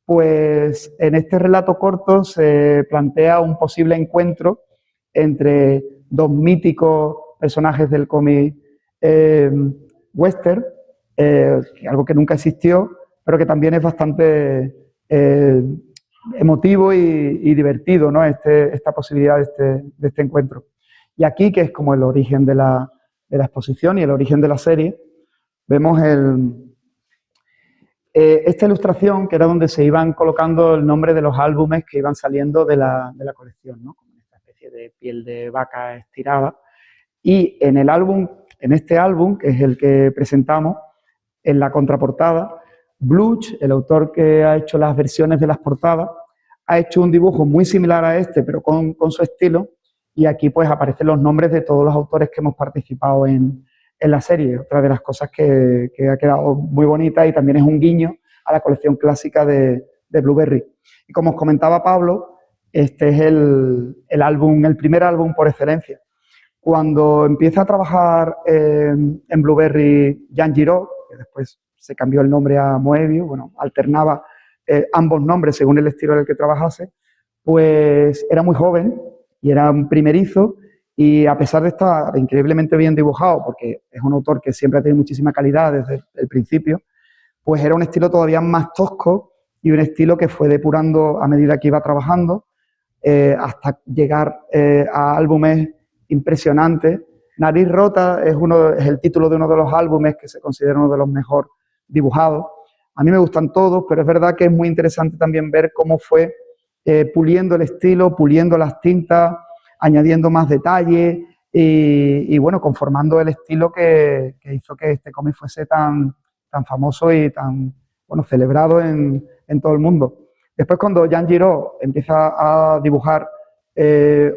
pues en este relato corto se plantea un posible encuentro entre 2 míticos personajes del cómic western, algo que nunca existió, pero que también es bastante emotivo y divertido, ¿no? Esta posibilidad de este encuentro. Y aquí, que es como el origen de la exposición y el origen de la serie, vemos esta ilustración, que era donde se iban colocando el nombre de los álbumes que iban saliendo de la colección, ¿no? Como esta especie de piel de vaca estirada. Y en el álbum, en este álbum, que es el que presentamos, en la contraportada, Bluch, el autor que ha hecho las versiones de las portadas, ha hecho un dibujo muy similar a este, pero con su estilo, y aquí pues aparecen los nombres de todos los autores que hemos participado en la serie. Otra de las cosas que ha quedado muy bonita y también es un guiño a la colección clásica de Blueberry. Y como os comentaba Pablo, este es el álbum, el primer álbum por excelencia. Cuando empieza a trabajar en Blueberry Jean Giraud, que después se cambió el nombre a Moebius, bueno, alternaba ambos nombres según el estilo en el que trabajase, pues era muy joven y era un primerizo, y a pesar de estar increíblemente bien dibujado, porque es un autor que siempre ha tenido muchísima calidad desde el principio, pues era un estilo todavía más tosco y un estilo que fue depurando a medida que iba trabajando, hasta llegar a álbumes impresionantes. Nariz Rota es el título de uno de los álbumes que se considera uno de los mejor dibujados. A mí me gustan todos, pero es verdad que es muy interesante también ver cómo fue puliendo el estilo, puliendo las tintas, añadiendo más detalle y bueno, conformando el estilo que hizo que este cómic fuese tan famoso y tan, bueno, celebrado en todo el mundo. Después, cuando Jean Giraud empieza a dibujar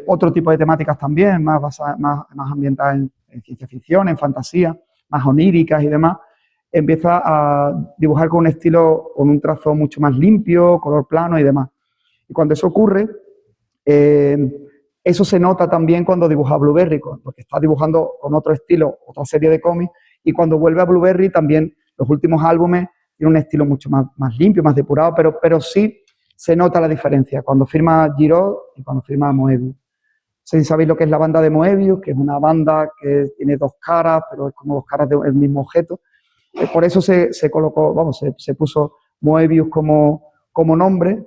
otro tipo de temáticas también, más ambientadas en ciencia ficción, en fantasía, más oníricas y demás, empieza a dibujar con un estilo, con un trazo mucho más limpio, color plano y demás. Y cuando eso ocurre, eso se nota también cuando dibuja Blueberry, porque está dibujando con otro estilo, otra serie de cómics, y cuando vuelve a Blueberry también los últimos álbumes tienen un estilo mucho más limpio, más depurado, pero sí se nota la diferencia cuando firma Giraud y cuando firma Moebius. No sé si sabéis lo que es la banda de Moebius, que es una banda que tiene dos caras, pero es como dos caras del mismo objeto. Por eso se colocó, vamos, se puso Moebius como nombre,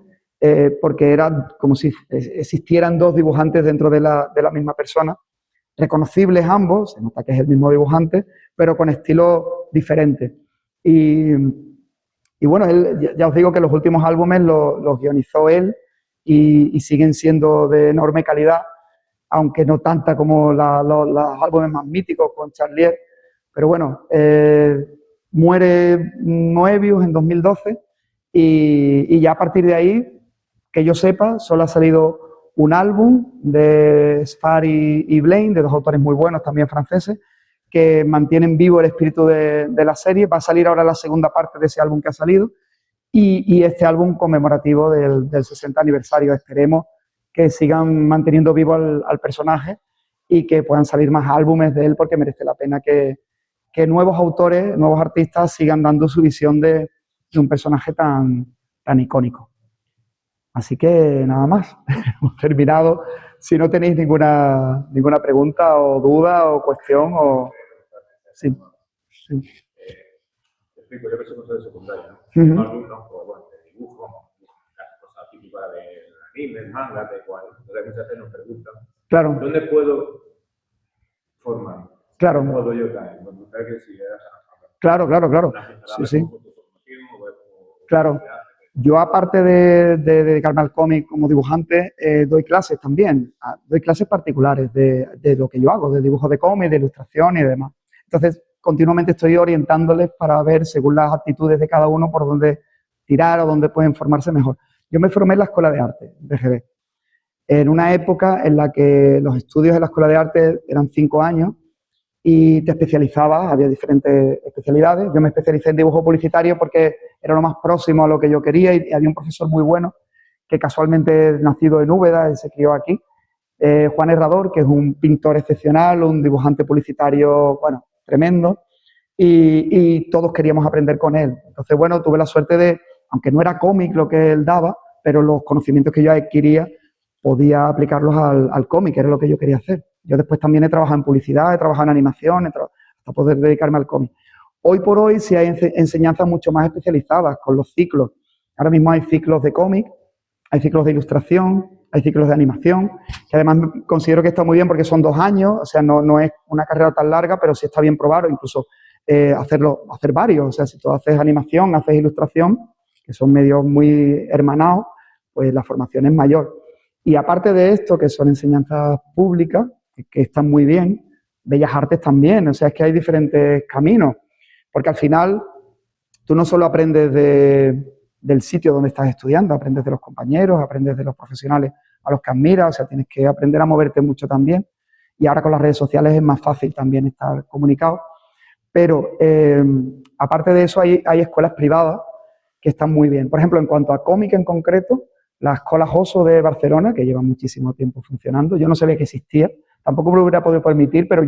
porque era como si existieran dos dibujantes dentro de la misma persona, reconocibles ambos, se nota que es el mismo dibujante, pero con estilos diferentes. Y bueno, él, ya os digo que los últimos álbumes los guionizó él y siguen siendo de enorme calidad, aunque no tanta como los álbumes más míticos con Charlier. Pero bueno, muere Moebius en 2012 y ya a partir de ahí, que yo sepa, solo ha salido un álbum de Sfar y Blaine, de dos autores muy buenos, también franceses, que mantienen vivo el espíritu de la serie. Va a salir ahora la segunda parte de ese álbum que ha salido y este álbum conmemorativo del 60 aniversario. Esperemos que sigan manteniendo vivo al personaje y que puedan salir más álbumes de él, porque merece la pena que nuevos autores, nuevos artistas sigan dando su visión de un personaje tan icónico. Así que nada más, hemos terminado. Si no tenéis ninguna pregunta o duda o cuestión o... Sí. Te explico, yo que soy profesor de secundaria, ¿no? Uh-huh. Alumnos, pues bueno, de dibujo, cosas típicas del anime, del manga, de cual. Entonces muchas veces nos preguntan, Claro. ¿dónde puedo formar? Claro. ¿Dónde puedo yo caer? Me gustaría que si Claro. Sí. Claro. Yo, aparte de dedicarme al cómic como dibujante, doy clases también. Doy clases particulares de lo que yo hago, de dibujo de cómic, de ilustración y demás. Entonces, continuamente estoy orientándoles para ver, según las actitudes de cada uno, por dónde tirar o dónde pueden formarse mejor. Yo me formé en la Escuela de Arte, BGB, en una época en la que los estudios de la Escuela de Arte eran 5 años y te especializabas, había diferentes especialidades. Yo me especialicé en dibujo publicitario porque era lo más próximo a lo que yo quería y había un profesor muy bueno que casualmente es nacido en Úbeda y se crió aquí, Juan Herrador, que es un pintor excepcional, un dibujante publicitario, bueno, tremendo, y todos queríamos aprender con él. Entonces, bueno, tuve la suerte de, aunque no era cómic lo que él daba, pero los conocimientos que yo adquiría podía aplicarlos al cómic, que era lo que yo quería hacer. Yo después también he trabajado en publicidad, he trabajado en animación, hasta poder dedicarme al cómic. Hoy por hoy sí hay enseñanzas mucho más especializadas con los ciclos. Ahora mismo hay ciclos de cómic, hay ciclos de ilustración, hay ciclos de animación, que además considero que está muy bien porque son 2 años, o sea, no es una carrera tan larga, pero sí está bien probar, o incluso hacer varios. O sea, si tú haces animación, haces ilustración, que son medios muy hermanados, pues la formación es mayor. Y aparte de esto, que son enseñanzas públicas, que están muy bien, bellas artes también. O sea, es que hay diferentes caminos. Porque al final, tú no solo aprendes del sitio donde estás estudiando, aprendes de los compañeros, aprendes de los profesionales a los que admiras, o sea, tienes que aprender a moverte mucho también. Y ahora con las redes sociales es más fácil también estar comunicado. Pero aparte de eso, hay escuelas privadas que están muy bien. Por ejemplo, en cuanto a cómic en concreto, la Escola Joso de Barcelona, que lleva muchísimo tiempo funcionando, yo no sabía que existía, tampoco me lo hubiera podido permitir, pero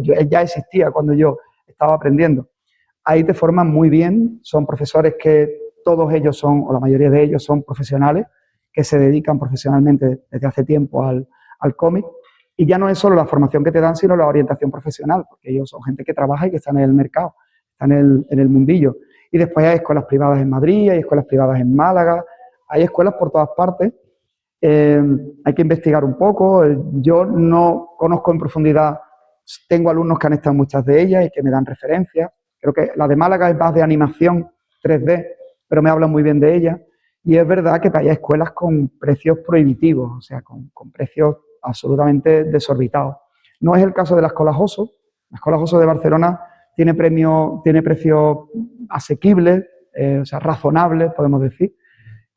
ya existía cuando yo estaba aprendiendo. Ahí te forman muy bien, son profesores que todos ellos son, o la mayoría de ellos son profesionales, que se dedican profesionalmente desde hace tiempo al cómic. Y ya no es solo la formación que te dan, sino la orientación profesional, porque ellos son gente que trabaja y que está en el mercado, está en el mundillo. Y después hay escuelas privadas en Madrid, hay escuelas privadas en Málaga, hay escuelas por todas partes. Hay que investigar un poco. Yo no conozco en profundidad, tengo alumnos que han estado en muchas de ellas y que me dan referencias. Creo que la de Málaga es más de animación 3D, pero me hablan muy bien de ella. Y es verdad que hay escuelas con precios prohibitivos, o sea, con precios absolutamente desorbitados. No es el caso de la Escola Joso. La Escola Joso de Barcelona tiene precios asequibles, o sea, razonables, podemos decir.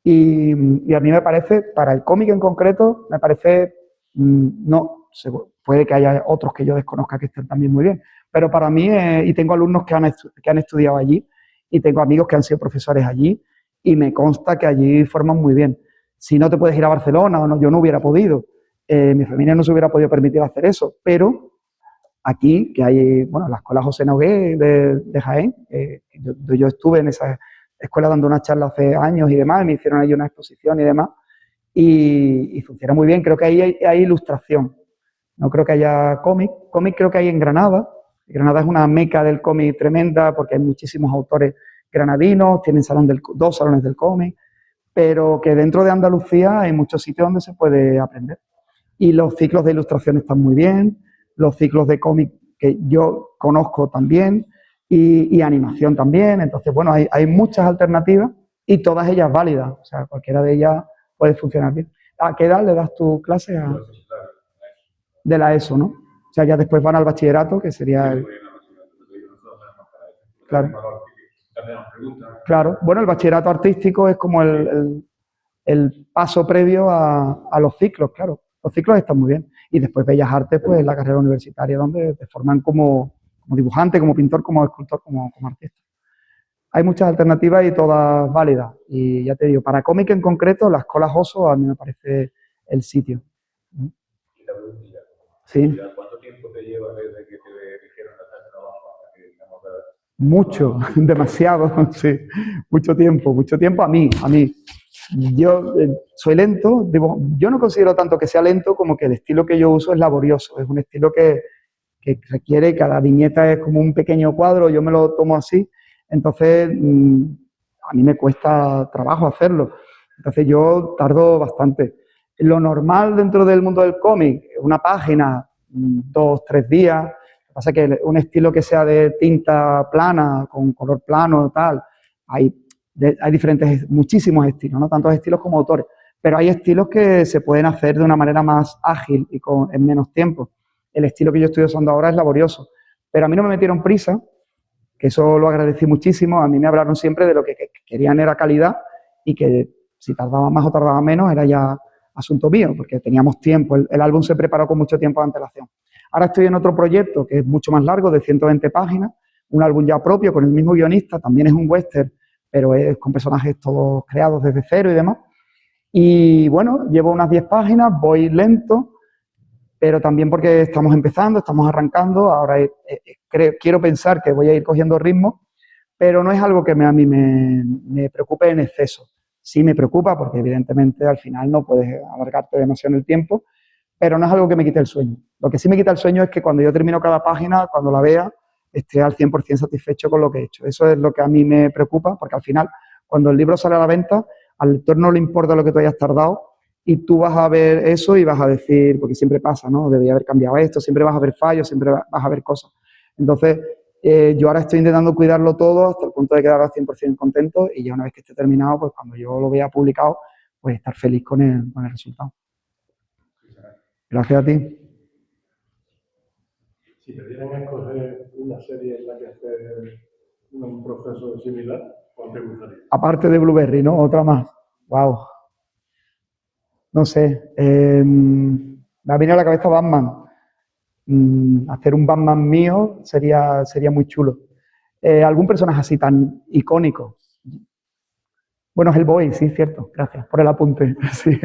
Y a mí me parece, para el cómic en concreto, me parece, puede que haya otros que yo desconozca que estén también muy bien, pero para mí, y tengo alumnos que han estudiado allí, y tengo amigos que han sido profesores allí, y me consta que allí forman muy bien. Si no te puedes ir a Barcelona, o no, yo no hubiera podido, mi familia no se hubiera podido permitir hacer eso, pero aquí, que hay, bueno, la Escuela José Nogué de Jaén, yo estuve en esa escuela dando una charla hace años y demás, y me hicieron ahí una exposición y demás, y funciona muy bien. Creo que ahí hay ilustración, no creo que haya cómic. Cómic creo que hay en Granada. Granada es una meca del cómic tremenda porque hay muchísimos autores granadinos, tienen dos salones del cómic, pero que dentro de Andalucía hay muchos sitios donde se puede aprender. Y los ciclos de ilustración están muy bien, los ciclos de cómic que yo conozco también, y animación también. Entonces, bueno, hay muchas alternativas y todas ellas válidas. O sea, cualquiera de ellas puede funcionar bien. ¿A qué edad le das tu clase? De la ESO, ¿no? O sea, ya después van al bachillerato, que sería el... Claro. Claro. Bueno, el bachillerato artístico es como el paso previo a los ciclos, claro. Los ciclos están muy bien. Y después Bellas Artes, pues la carrera universitaria, donde te forman como dibujante, como pintor, como escultor, como artista. Hay muchas alternativas y todas válidas. Y ya te digo, para cómic en concreto, la Escola Joso a mí me parece el sitio. Sí. ¿Cuánto tiempo te lleva desde que te dijeron hacer trabajo hasta que digamos mucho, demasiado, sí. Mucho tiempo a mí. Yo soy lento, yo no considero tanto que sea lento como que el estilo que yo uso es laborioso. Es un estilo que requiere, cada viñeta es como un pequeño cuadro, yo me lo tomo así, entonces a mí me cuesta trabajo hacerlo, entonces yo tardo bastante. Lo normal dentro del mundo del cómic, una página, 2, 3 días, lo que pasa es que un estilo que sea de tinta plana, con color plano, tal, hay muchísimos estilos, no tantos estilos como autores, pero hay estilos que se pueden hacer de una manera más ágil y en menos tiempo. El estilo que yo estoy usando ahora es laborioso, pero a mí no me metieron prisa, que eso lo agradecí muchísimo. A mí me hablaron siempre de lo que querían era calidad y que si tardaba más o tardaba menos era ya asunto mío, porque teníamos tiempo, el álbum se preparó con mucho tiempo de antelación. Ahora estoy en otro proyecto que es mucho más largo, de 120 páginas, un álbum ya propio con el mismo guionista, también es un western, pero es con personajes todos creados desde cero y demás. Y bueno, llevo unas 10 páginas, voy lento, pero también porque estamos empezando, estamos arrancando, ahora quiero pensar que voy a ir cogiendo ritmo, pero no es algo que a mí me preocupe en exceso. Sí me preocupa porque evidentemente al final no puedes alargarte demasiado en el tiempo, pero no es algo que me quite el sueño. Lo que sí me quita el sueño es que cuando yo termino cada página, cuando la vea, esté al 100% satisfecho con lo que he hecho. Eso es lo que a mí me preocupa, porque al final, cuando el libro sale a la venta, al lector no le importa lo que tú hayas tardado, y tú vas a ver eso y vas a decir, porque siempre pasa, ¿no? Debía haber cambiado esto, siempre vas a ver fallos, siempre vas a ver cosas. Entonces, Yo ahora estoy intentando cuidarlo todo hasta el punto de quedar al 100% contento y ya una vez que esté terminado, pues cuando yo lo vea publicado, pues estar feliz con el resultado. Gracias a ti. Si te dieran a escoger una serie en la que hacer un proceso similar, ¿cuál te gustaría? Aparte de Blueberry, ¿no? Otra más. Wow. No sé. Me ha venido a la cabeza Batman. Hacer un Batman mío sería muy chulo. ¿Algún personaje así tan icónico? Bueno, Hellboy, sí, cierto. Gracias por el apunte. Sí.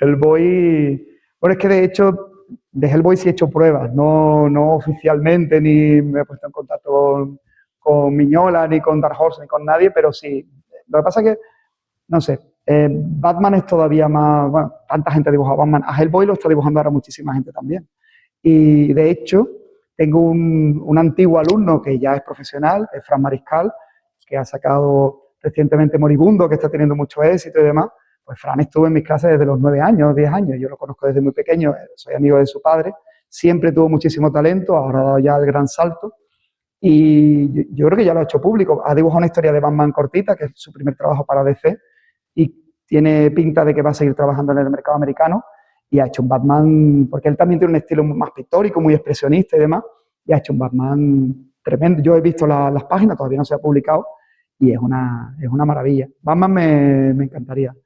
Hellboy. Bueno, es que de hecho de Hellboy sí he hecho pruebas, no oficialmente, ni me he puesto en contacto con Miñola, ni con Dark Horse, ni con nadie, pero sí. Lo que pasa es que, no sé, Batman es todavía más, bueno, tanta gente dibuja a Batman, a Hellboy lo está dibujando ahora muchísima gente también. Y de hecho, tengo un antiguo alumno que ya es profesional, es Fran Mariscal, que ha sacado recientemente Moribundo, que está teniendo mucho éxito y demás. Pues Fran estuvo en mis clases desde los 9 años, 10 años, yo lo conozco desde muy pequeño, soy amigo de su padre, siempre tuvo muchísimo talento, ahora ha dado ya el gran salto y yo creo que ya lo ha hecho público, ha dibujado una historia de Batman cortita, que es su primer trabajo para DC y tiene pinta de que va a seguir trabajando en el mercado americano y ha hecho un Batman, porque él también tiene un estilo más pictórico, muy expresionista y demás, y ha hecho un Batman tremendo. Yo he visto las páginas, todavía no se ha publicado y es una maravilla. Batman me encantaría.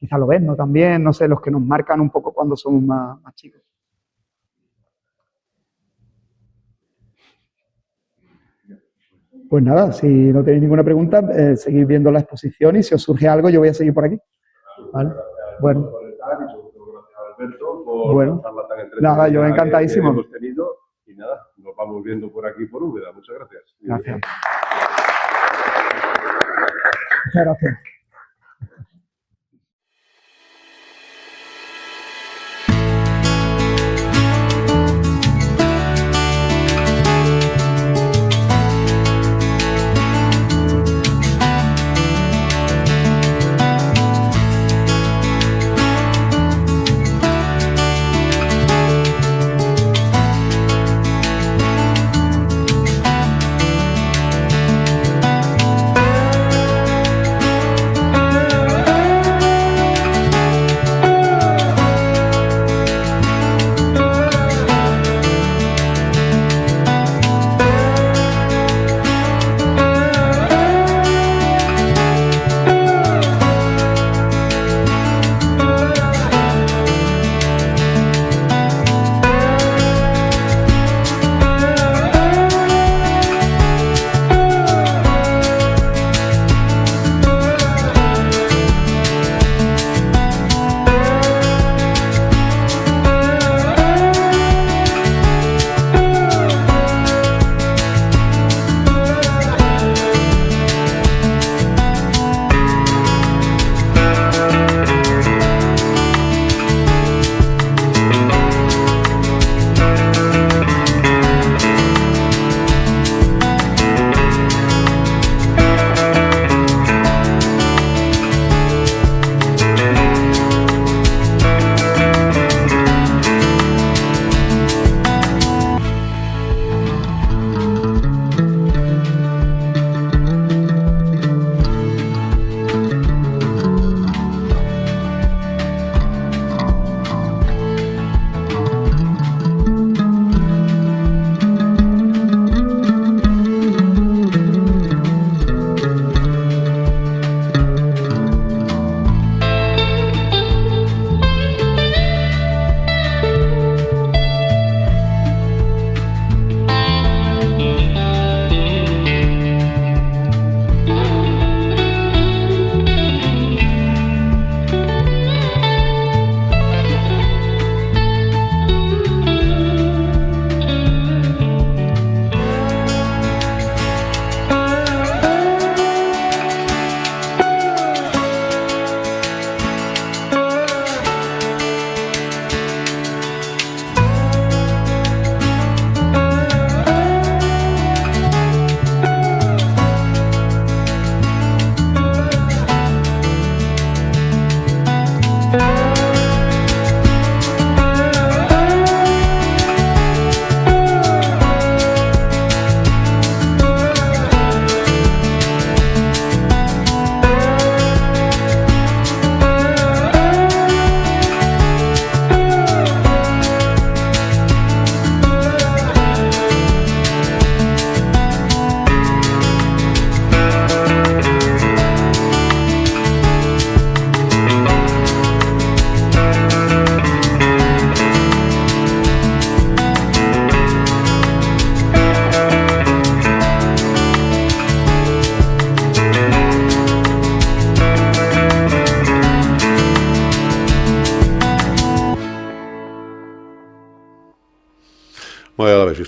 Quizá lo ves, ¿no? También, no sé, los que nos marcan un poco cuando somos más chicos. Pues nada, si no tenéis ninguna pregunta, seguid viendo la exposición y si os surge algo, yo voy a seguir por aquí. ¿Vale? Bueno. Bueno, nada, yo encantadísimo. Hemos tenido y nada, nos vamos viendo por aquí por Úbeda. Muchas gracias. Gracias. Muchas gracias.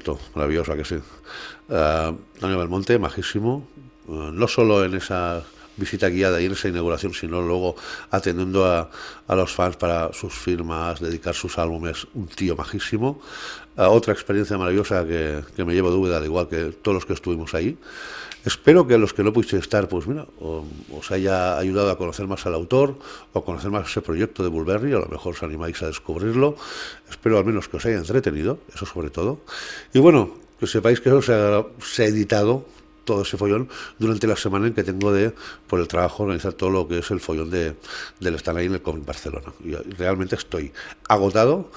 visto, maravillosa que sí. Antonio Belmonte, majísimo, no solo en esa visita guiada y en esa inauguración, sino luego atendiendo a los fans para sus firmas, dedicar sus álbumes, un tío majísimo. Otra experiencia maravillosa que me llevo de Úbeda, al igual que todos los que estuvimos ahí. Espero que los que no pudisteis estar, pues mira, os haya ayudado a conocer más al autor o a conocer más ese proyecto de Bulberry, a lo mejor os animáis a descubrirlo. Espero al menos que os haya entretenido, eso sobre todo. Y bueno, que sepáis que eso se ha editado, todo ese follón, durante la semana en que tengo por el trabajo, organizar todo lo que es el follón del stand ahí en el Comic Barcelona. Y realmente estoy agotado,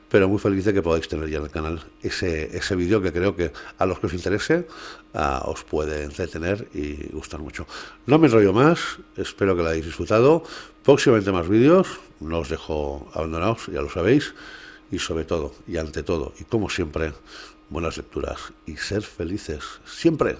pero muy feliz de que podáis tener ya en el canal ese vídeo que creo que a los que os interese os puede entretener y gustar mucho. No me enrollo más, espero que lo hayáis disfrutado. Próximamente más vídeos, no os dejo abandonados, ya lo sabéis. Y sobre todo, y ante todo, y como siempre, buenas lecturas y ser felices siempre.